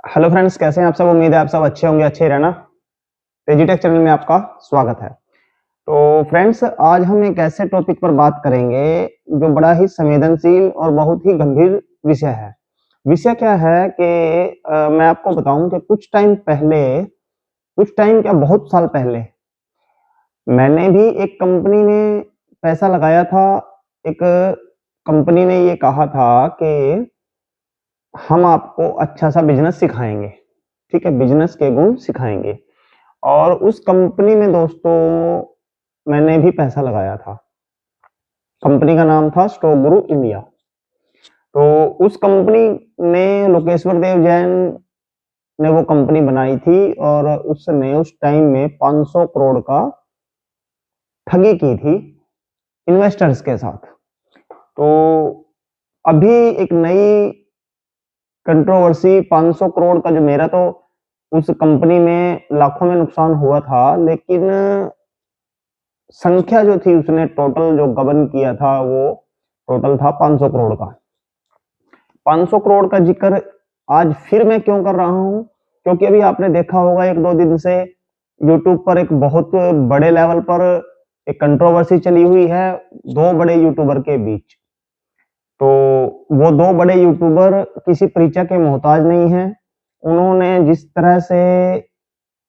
Hello friends, कैसे हैं आप सब। उम्मीद है आप सब अच्छे होंगे, अच्छे ही रहना। तेजीटेक चैनल में आपका स्वागत है। तो फ्रेंड्स, आज हम एक ऐसे टॉपिक पर बात करेंगे जो बड़ा ही संवेदनशील और बहुत ही गंभीर विषय है। विषय क्या है कि मैं आपको बताऊं कि कुछ टाइम क्या, बहुत साल पहले मैंने भी एक कंपनी में पैसा लगाया था। एक कंपनी ने ये कहा था कि हम आपको अच्छा सा बिजनेस सिखाएंगे, ठीक है, बिजनेस के गुण सिखाएंगे। और उस कंपनी में दोस्तों मैंने भी पैसा लगाया था। कंपनी का नाम था स्टॉक गुरु इंडिया। तो उस कंपनी ने लोकेश्वर देव जैन ने वो कंपनी बनाई थी और उसने उस टाइम में 500 करोड़ का ठगी की थी इन्वेस्टर्स के साथ। तो अभी एक नई कंट्रोवर्सी, 500 करोड़ का जो, मेरा तो उस कंपनी में लाखों में नुकसान हुआ था, लेकिन संख्या जो थी, उसने टोटल जो गबन किया था वो टोटल था 500 करोड़ का। 500 करोड़ का जिक्र आज फिर मैं क्यों कर रहा हूं, क्योंकि अभी आपने देखा होगा एक दो दिन से यूट्यूब पर एक बहुत बड़े लेवल पर एक कंट्रोवर्सी चली हुई है दो बड़े यूट्यूबर के बीच। तो वो दो बड़े यूट्यूबर किसी परिचय के मोहताज नहीं है। उन्होंने जिस तरह से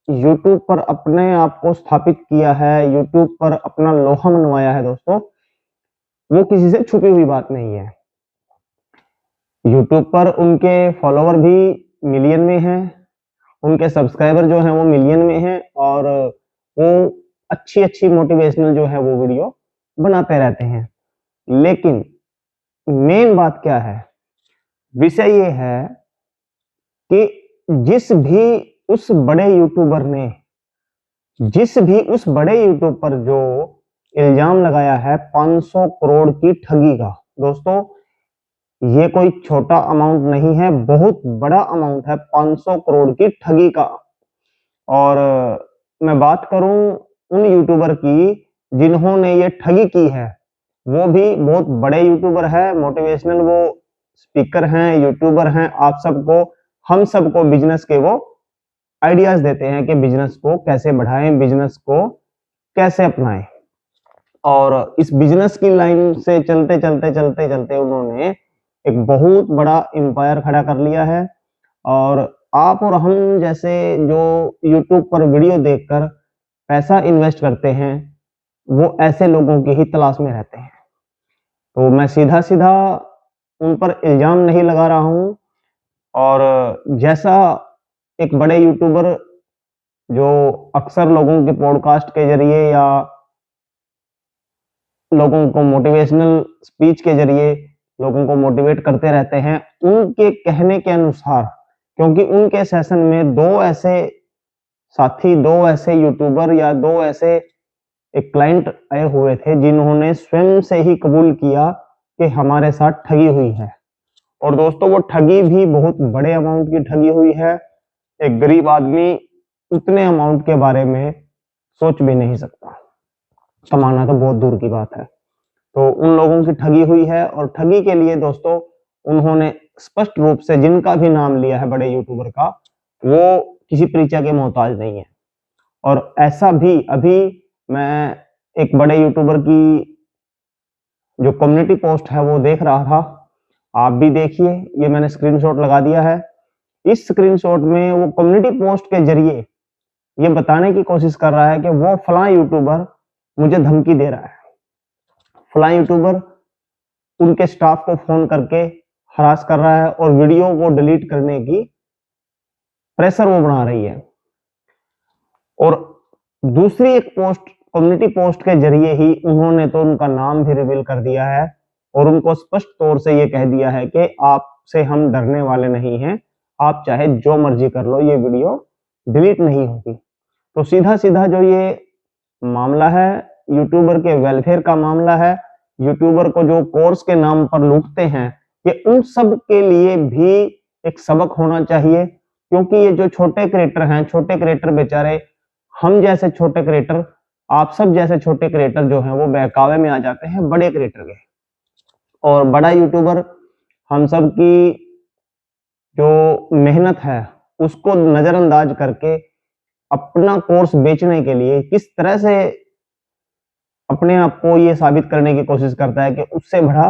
यूट्यूब पर अपने आप को स्थापित किया है, यूट्यूब पर अपना लोहा मनवाया है दोस्तों, वो किसी से छुपी हुई बात नहीं है। यूट्यूब पर उनके फॉलोवर भी मिलियन में हैं, उनके सब्सक्राइबर जो हैं वो मिलियन में हैं, और वो अच्छी अच्छी मोटिवेशनल जो है वो वीडियो बनाते रहते हैं। लेकिन मेन बात क्या है, विषय ये है कि जिस भी उस बड़े यूट्यूब पर जो इल्जाम लगाया है 500 करोड़ की ठगी का, दोस्तों ये कोई छोटा अमाउंट नहीं है, बहुत बड़ा अमाउंट है 500 करोड़ की ठगी का। और मैं बात करूं उन यूट्यूबर की जिन्होंने ये ठगी की है, वो भी बहुत बड़े यूट्यूबर है, मोटिवेशनल वो स्पीकर हैं, यूट्यूबर हैं। आप सबको, हम सबको बिजनेस के वो आइडियाज देते हैं कि बिजनेस को कैसे बढ़ाएं, बिजनेस को कैसे अपनाएं। और इस बिजनेस की लाइन से चलते चलते चलते चलते उन्होंने एक बहुत बड़ा एम्पायर खड़ा कर लिया है। और आप और हम जैसे जो यूट्यूब पर वीडियो देखकर पैसा इन्वेस्ट करते हैं, वो ऐसे लोगों की ही तलाश में रहते हैं। तो मैं सीधा सीधा उन पर इल्जाम नहीं लगा रहा हूं। और जैसा एक बड़े यूट्यूबर जो अक्सर लोगों के पॉडकास्ट के जरिए या लोगों को मोटिवेशनल स्पीच के जरिए लोगों को मोटिवेट करते रहते हैं, उनके कहने के अनुसार, क्योंकि उनके सेशन में दो ऐसे साथी, दो ऐसे यूट्यूबर या दो ऐसे एक क्लाइंट आए हुए थे जिन्होंने स्वयं से ही कबूल किया कि हमारे साथ ठगी हुई है। और दोस्तों वो ठगी भी बहुत बड़े अमाउंट की ठगी हुई है। एक गरीब आदमी उतने अमाउंट के बारे में सोच भी नहीं सकता, कमाना तो बहुत दूर की बात है। तो उन लोगों की ठगी हुई है, और ठगी के लिए दोस्तों उन्होंने स्पष्ट रूप से जिनका भी नाम लिया है बड़े यूट्यूबर का, वो किसी परिचय के मोहताज नहीं है। और ऐसा भी अभी मैं एक बड़े यूट्यूबर की जो कम्युनिटी पोस्ट है वो देख रहा था, आप भी देखिए, ये मैंने स्क्रीनशॉट लगा दिया है। इस स्क्रीनशॉट में वो कम्युनिटी पोस्ट के जरिए ये बताने की कोशिश कर रहा है कि वो फलां यूट्यूबर मुझे धमकी दे रहा है, फलां यूट्यूबर उनके स्टाफ को फोन करके हरास कर रहा है और वीडियो को डिलीट करने की प्रेशर वो बना रही है। और दूसरी एक पोस्ट, कम्युनिटी पोस्ट के जरिए ही उन्होंने तो उनका नाम भी रिवील कर दिया है और उनको स्पष्ट तौर से ये कह दिया है कि आपसे हम डरने वाले नहीं हैं, आप चाहे जो मर्जी कर लो, ये वीडियो डिलीट नहीं होगी। तो सीधा सीधा जो ये मामला है यूट्यूबर के वेलफेयर का मामला है, यूट्यूबर को जो कोर्स के नाम पर लूटते हैं, ये उन सब के लिए भी एक सबक होना चाहिए। क्योंकि ये जो छोटे क्रिएटर हैं, छोटे क्रिएटर बेचारे, हम जैसे छोटे क्रिएटर, आप सब जैसे छोटे क्रिएटर जो हैं वो बहकावे में आ जाते हैं बड़े क्रिएटर के। और बड़ा यूट्यूबर हम सब की जो मेहनत है उसको नजरअंदाज करके अपना कोर्स बेचने के लिए किस तरह से अपने आप को ये साबित करने की कोशिश करता है कि उससे बड़ा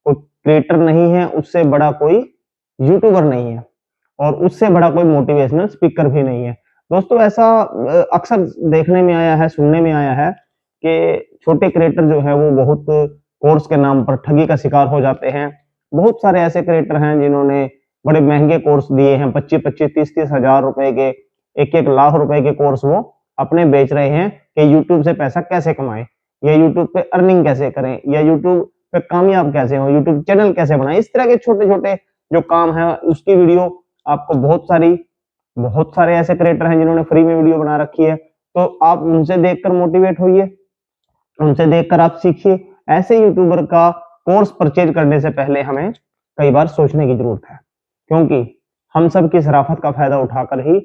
कोई क्रिएटर नहीं है, उससे बड़ा कोई यूट्यूबर नहीं है और उससे बड़ा कोई मोटिवेशनल स्पीकर भी नहीं है। दोस्तों ऐसा अक्सर देखने में आया है, सुनने में आया है कि छोटे क्रिएटर जो है वो बहुत कोर्स के नाम पर ठगी का शिकार हो जाते हैं। बहुत सारे ऐसे क्रिएटर हैं जिन्होंने बड़े महंगे कोर्स दिए हैं, 25-25, 30-30 हजार रुपए के, 1-1 लाख रुपए के कोर्स वो अपने बेच रहे हैं कि यूट्यूब से पैसा कैसे कमाएं, या यूट्यूब पे अर्निंग कैसे करें, या यूट्यूब पे कामयाब कैसे हो, यूट्यूब चैनल कैसे बनाएं। इस तरह के छोटे-छोटे जो काम है उसकी वीडियो आपको बहुत सारे ऐसे क्रिएटर हैं जिन्होंने फ्री में वीडियो बना रखी है, तो आप उनसे देखकर मोटिवेट होइए, उनसे देखकर आप सीखिए। ऐसे यूट्यूबर का कोर्स परचेज करने से पहले हमें कई बार सोचने की जरूरत है, क्योंकि हम सब की शराफत का फायदा उठाकर ही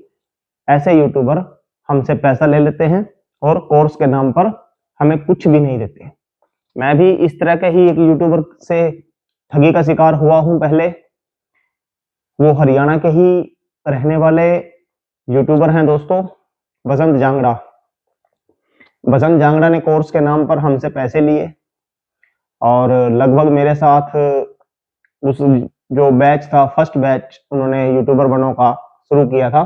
ऐसे यूट्यूबर हमसे पैसा ले लेते हैं और कोर्स के नाम पर हमें कुछ भी नहीं देते। मैं भी इस तरह के ही एक यूट्यूबर से ठगी का शिकार हुआ हूं पहले। वो हरियाणा के ही रहने वाले यूट्यूबर हैं दोस्तों, बसंत जांगड़ा। बसंत जांगड़ा ने कोर्स के नाम पर हमसे पैसे लिए और लगभग मेरे साथ उस जो बैच था, फर्स्ट बैच उन्होंने यूट्यूबर बनों का शुरू किया था,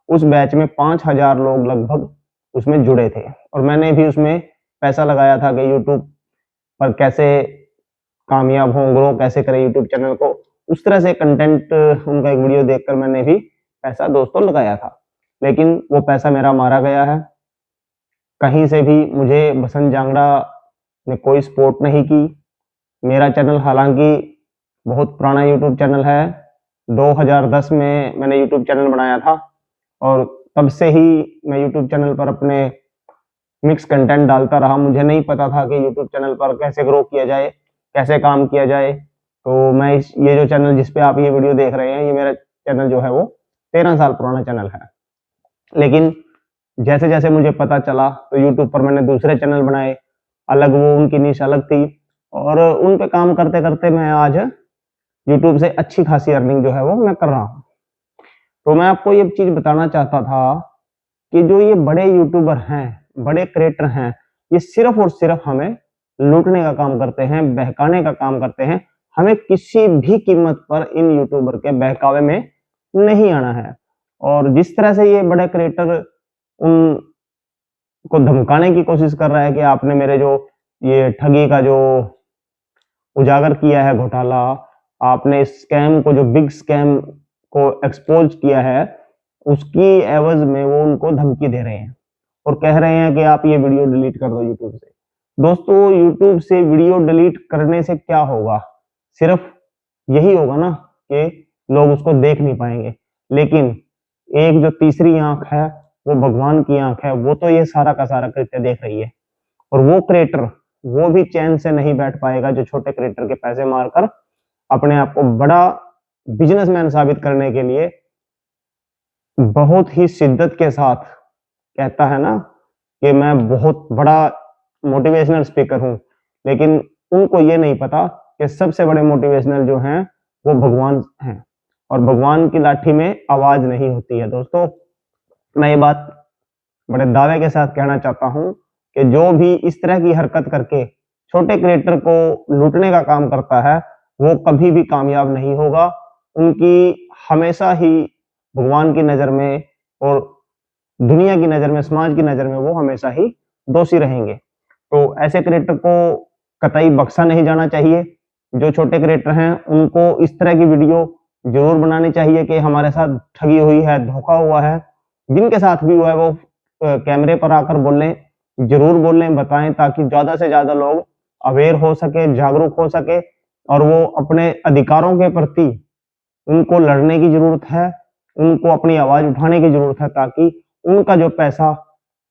उस बैच में 5000 लोग लगभग उसमें जुड़े थे और मैंने भी उसमें पैसा लगाया था कि यूट्यूब पर कैसे कामयाब हों, ग्रो कैसे करें यूट्यूब चैनल को। उस तरह से कंटेंट उनका एक वीडियो देखकर मैंने भी पैसा दोस्तों लगाया था, लेकिन वो पैसा मेरा मारा गया है। कहीं से भी मुझे बसंत जांगड़ा ने कोई सपोर्ट नहीं की। मेरा चैनल हालांकि बहुत पुराना यूट्यूब चैनल है, 2010 में मैंने यूट्यूब चैनल बनाया था और तब से ही मैं यूट्यूब चैनल पर अपने मिक्स कंटेंट डालता रहा। मुझे नहीं पता था कि यूट्यूब चैनल पर कैसे ग्रो किया जाए, कैसे काम किया जाए। तो मैं ये जो चैनल जिस पे आप ये वीडियो देख रहे हैं, ये मेरा चैनल जो है वो 13 साल पुराना चैनल है। लेकिन जैसे जैसे मुझे पता चला तो यूट्यूब पर मैंने दूसरे चैनल बनाए, अलग, वो उनकी नीश अलग थी और उन पे काम करते करते मैं आज यूट्यूब से अच्छी खासी अर्निंग जो है वो मैं कर रहा हूँ। तो मैं आपको ये चीज बताना चाहता था कि जो ये बड़े यूट्यूबर हैं, बड़े क्रिएटर हैं, ये सिर्फ और सिर्फ हमें लूटने का काम करते हैं, बहकाने का काम करते हैं। हमें किसी भी कीमत पर इन यूट्यूबर के बहकावे में नहीं आना है। और जिस तरह से ये बड़े क्रिएटर उनको धमकाने की कोशिश कर रहा है कि आपने मेरे जो ये ठगी का जो उजागर किया है घोटाला, आपने स्कैम को, जो बिग स्कैम को एक्सपोज किया है, उसकी एवज में वो उनको धमकी दे रहे हैं और कह रहे हैं कि आप ये वीडियो डिलीट कर दो यूट्यूब से। दोस्तों यूट्यूब से वीडियो डिलीट करने से क्या होगा? सिर्फ यही होगा ना कि लोग उसको देख नहीं पाएंगे, लेकिन एक जो तीसरी आंख है वो भगवान की आंख है, वो तो ये सारा का सारा कृत्य देख रही है और वो क्रिएटर वो भी चैन से नहीं बैठ पाएगा जो छोटे क्रिएटर के पैसे मारकर अपने आप को बड़ा बिजनेसमैन साबित करने के लिए बहुत ही शिद्दत के साथ कहता है ना कि मैं बहुत बड़ा मोटिवेशनल स्पीकर हूं, लेकिन उनको ये नहीं पता कि सबसे बड़े मोटिवेशनल जो हैं वो भगवान हैं और भगवान की लाठी में आवाज नहीं होती है। दोस्तों मैं ये बात बड़े दावे के साथ कहना चाहता हूं कि जो भी इस तरह की हरकत करके छोटे क्रिएटर को लूटने का काम करता है वो कभी भी कामयाब नहीं होगा। उनकी हमेशा ही भगवान की नजर में और दुनिया की नजर में, समाज की नजर में वो हमेशा ही दोषी रहेंगे। तो ऐसे क्रिएटर को कतई बख्शा नहीं जाना चाहिए। जो छोटे क्रिएटर हैं उनको इस तरह की वीडियो जरूर बनानी चाहिए कि हमारे साथ ठगी हुई है, धोखा हुआ है। जिनके साथ भी हुआ है वो कैमरे पर आकर बोलें, जरूर बोलें, बताएं, ताकि ज्यादा से ज्यादा लोग अवेयर हो सके, जागरूक हो सके और वो अपने अधिकारों के प्रति उनको लड़ने की जरूरत है, उनको अपनी आवाज उठाने की जरूरत है, ताकि उनका जो पैसा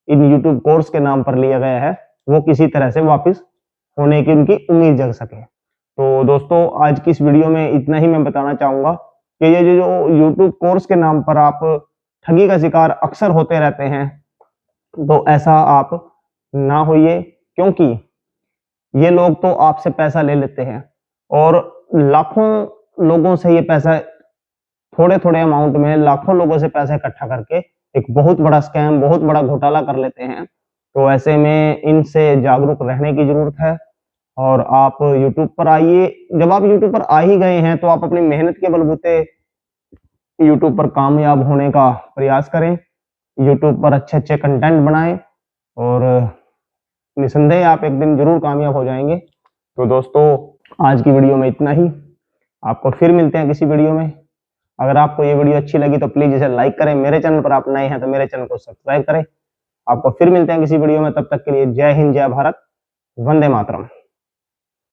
इन यूट्यूब कोर्स के नाम पर लिया गया है वो किसी तरह से वापस होने की उनकी उम्मीद जग सके। तो दोस्तों आज की इस वीडियो में इतना ही मैं बताना चाहूंगा कि ये जो यूट्यूब कोर्स के नाम पर आप ठगी का शिकार अक्सर होते रहते हैं, तो ऐसा आप ना होइए, क्योंकि ये लोग तो आपसे पैसा ले लेते हैं और लाखों लोगों से ये पैसा थोड़े थोड़े अमाउंट में लाखों लोगों से पैसा इकट्ठा करके एक बहुत बड़ा स्कैम, बहुत बड़ा घोटाला कर लेते हैं। तो ऐसे में इनसे जागरूक रहने की जरूरत है। और आप यूट्यूब पर आइए, जब आप यूट्यूब पर आ ही गए हैं तो आप अपनी मेहनत के बलबूते यूट्यूब पर कामयाब होने का प्रयास करें, यूट्यूब पर अच्छे अच्छे कंटेंट बनाएं और निसंदेह आप एक दिन जरूर कामयाब हो जाएंगे। तो दोस्तों, आज की वीडियो में इतना ही। आपको फिर मिलते हैं किसी वीडियो में। अगर आपको ये वीडियो अच्छी लगी तो प्लीज इसे लाइक करें। मेरे चैनल पर आप नए हैं तो मेरे चैनल को सब्सक्राइब करें। आपको फिर मिलते हैं किसी वीडियो में, तब तक के लिए जय हिंद, जय भारत, वंदे मातरम।